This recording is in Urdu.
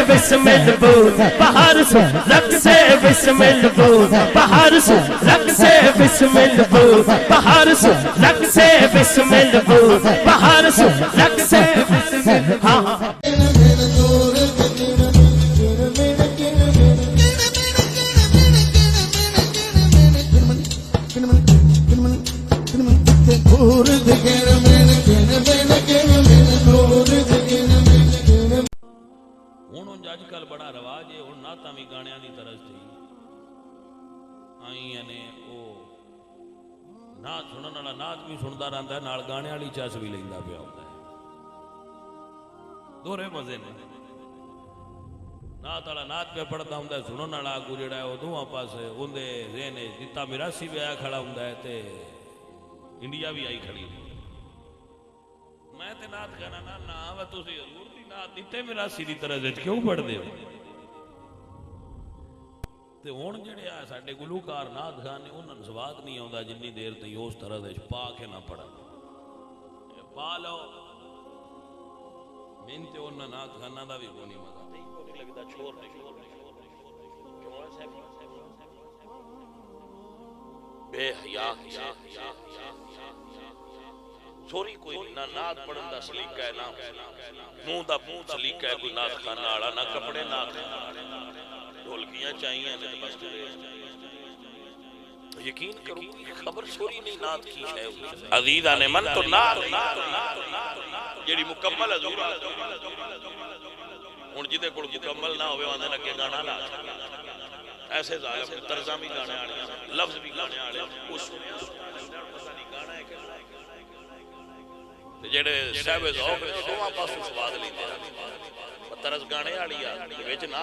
بسمل بود بہار سے رق سے بسمل بود بہار سے رق سے بسمل بود بہار سے رق سے بسمل بود بہار سے رق سے بسمل ہاں اج کل بڑا رواج ہے ہن نعتاں وی گانیاں دی طرز تھی آئیں نے او نعت سنن والا نعت بھی سندا رہندا ہے نال گانے والی چس بھی لیندا پیا ہوندا ہے دورے مزے نے نعت والا نعت پہ پڑھدا ہوندا ہے سنن والا کو جڑا ہے او دوواں پاسے اوندے ذہن جتا میراثی بھی آیا کھڑا ہوندا ہے تے انڈیا بھی آئی کھڑی میں تے نعت گانا نا وا تسی حضور دی نعت دیتے میراثی دی طرح وچ کیوں پڑھ دے ہو تے ہن جڑے آ ساڈے گلوکار نعت گانے انہاں نوں سواد نہیں آوندا جنی دیر تئی اس طرح وچ پا کے نہ پڑھن پا لو مین تے انہاں نعت گانا دا وی کوئی مزہ نہیں لگدا چھوڑ نہیں کیوں ایسا بے حیا سوری کوئی نہ نعت پڑھن دا سلیقہ ہے نہ منہ دا سلیقہ ہے کوئی نعت خانہ والا نہ کپڑے نعت ڈھولکیاں چاہیے تے بس یقین کرو خبر سوری نہیں نعت کی ہے عزیزان من تو نعت جیڑی مکمل حضور ہن جدے کول مکمل نہ ہوے اوندے لگے گانا لا ایسے ظالم طرزاں بھی گانے والے لفظ بھی گانے والے اس گانا ہے کہ جڑے صاحب ذوق دوواں پاسوں سواد لیندے طرز گانے والی آ وچ نہ